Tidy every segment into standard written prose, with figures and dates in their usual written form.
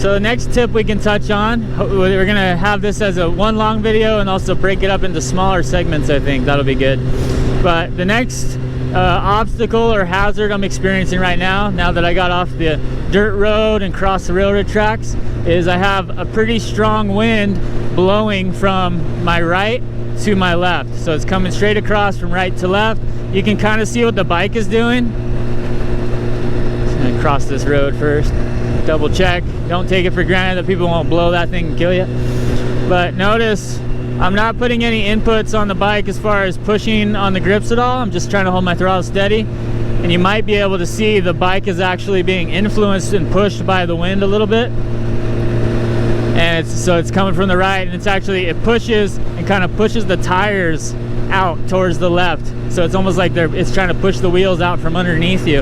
So the next tip we can touch on, we're gonna have this as a one long video and also break it up into smaller segments. I think that'll be good. But the next obstacle or hazard I'm experiencing right now that I got off the dirt road and crossed the railroad tracks, is I have a pretty strong wind blowing from my right to my left. So it's coming straight across from right to left. You can kind of see what the bike is doing. Just gonna cross this road first, double check. Don't take it for granted that people won't blow that thing and kill you. But notice I'm not putting any inputs on the bike as far as pushing on the grips at all. I'm just trying to hold my throttle steady. And you might be able to see the bike is actually being influenced and pushed by the wind a little bit. And so it's coming from the right, and it pushes and kind of pushes the tires out towards the left. So it's almost like it's trying to push the wheels out from underneath you.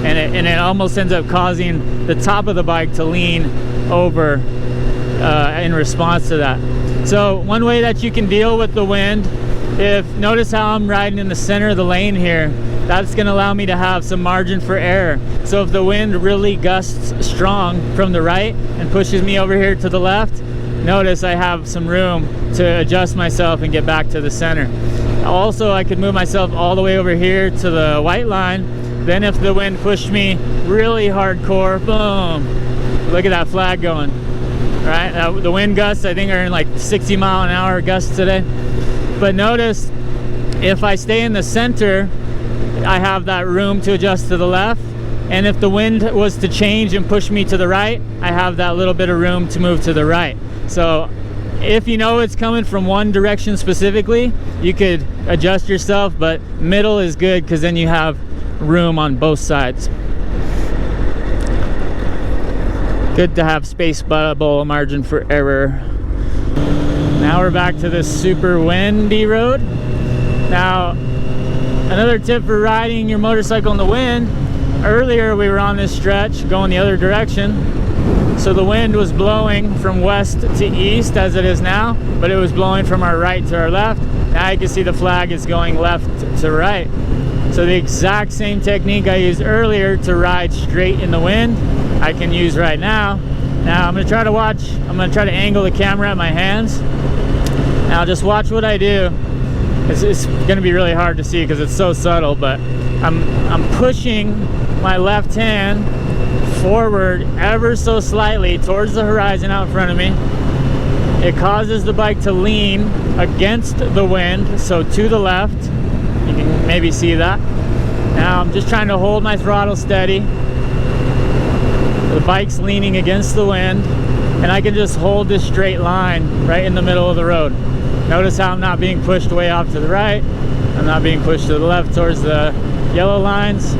And it almost ends up causing the top of the bike to lean over in response to that. So one way that you can deal with the wind, notice how I'm riding in the center of the lane here, that's going to allow me to have some margin for error. So if the wind really gusts strong from the right and pushes me over here to the left, notice I have some room to adjust myself and get back to the center. Also, I could move myself all the way over here to the white line. Then if the wind pushed me really hardcore, boom, look at that flag going. Right, the wind gusts I think are in like 60-mile-an-hour gusts today. But notice if I stay in the center, I have that room to adjust to the left, and if the wind was to change and push me to the right, I have that little bit of room to move to the right. So if you know it's coming from one direction specifically, you could adjust yourself, but middle is good because then you have room on both sides. Good to have space bubble margin for error. Now we're back to this super windy road. Now, another tip for riding your motorcycle in the wind, earlier we were on this stretch going the other direction. So the wind was blowing from west to east as it is now, but it was blowing from our right to our left. Now you can see the flag is going left to right. So the exact same technique I used earlier to ride straight in the wind, I can use right now. Now I'm gonna try to angle the camera at my hands. Now just watch what I do. It's gonna be really hard to see because it's so subtle, but I'm pushing my left hand forward ever so slightly towards the horizon out in front of me. It causes the bike to lean against the wind, so to the left. You can maybe see that. Now I'm just trying to hold my throttle steady. The bike's leaning against the wind, and I can just hold this straight line right in the middle of the road. Notice how I'm not being pushed way off to the right. I'm not being pushed to the left towards the yellow lines.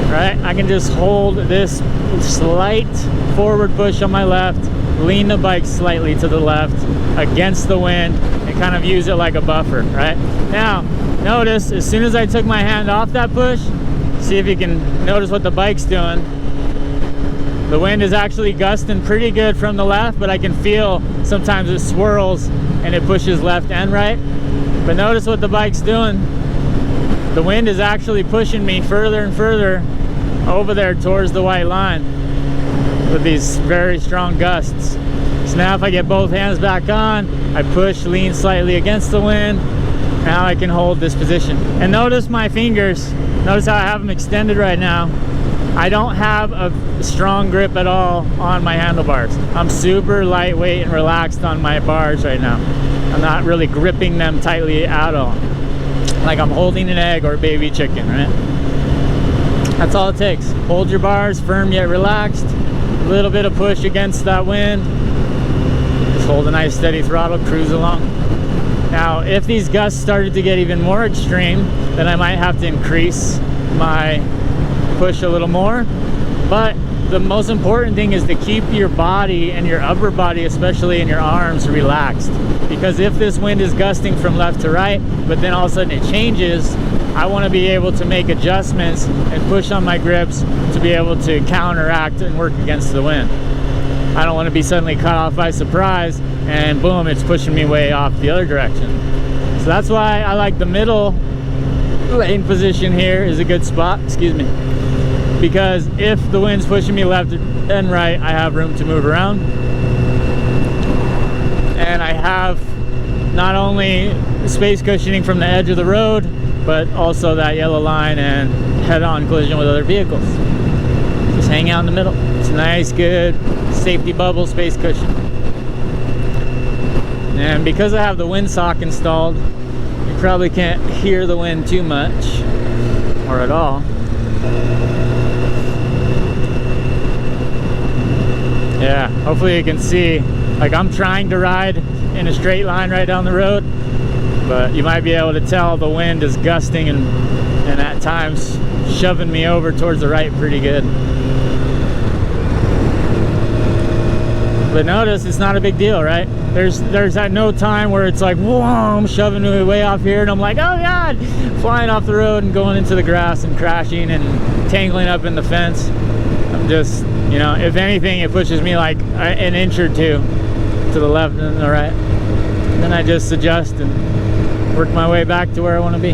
Right? I can just hold this slight forward push on my left, lean the bike slightly to the left against the wind, and kind of use it like a buffer, right? Now, notice as soon as I took my hand off that push, see if you can notice what the bike's doing. The wind is actually gusting pretty good from the left, but I can feel sometimes it swirls and it pushes left and right. But notice what the bike's doing. The wind is actually pushing me further and further over there towards the white line with these very strong gusts. So now if I get both hands back on, I push, lean slightly against the wind. Now I can hold this position. And notice my fingers. Notice how I have them extended right now. I don't have a strong grip at all on my handlebars. I'm super lightweight and relaxed on my bars right now. I'm not really gripping them tightly at all. Like I'm holding an egg or a baby chicken, right? That's all it takes. Hold your bars firm yet relaxed. A little bit of push against that wind. Just hold a nice steady throttle, cruise along. Now, if these gusts started to get even more extreme, then I might have to increase my push a little more. But the most important thing is to keep your body and your upper body, especially in your arms, relaxed. Because if this wind is gusting from left to right, but then all of a sudden it changes, I want to be able to make adjustments and push on my grips to be able to counteract and work against the wind. I don't want to be suddenly caught off by surprise and boom, it's pushing me way off the other direction. So that's why I like the middle lane position here is a good spot. Excuse me. because if the wind's pushing me left and right, I have room to move around. And I have not only space cushioning from the edge of the road, but also that yellow line and head-on collision with other vehicles. Just hang out in the middle. It's a nice, good safety bubble space cushion. And because I have the windsock installed, you probably can't hear the wind too much, or at all. Yeah, hopefully you can see, like, I'm trying to ride in a straight line right down the road, but you might be able to tell the wind is gusting and at times shoving me over towards the right pretty good. But notice it's not a big deal, right? There's at no time where it's like, whoa, I'm shoving me way off here, and I'm like, oh god, flying off the road and going into the grass and crashing and tangling up in the fence. I'm just, you know, if anything, it pushes me like an inch or two to the left and the right. Then I just adjust and work my way back to where I want to be.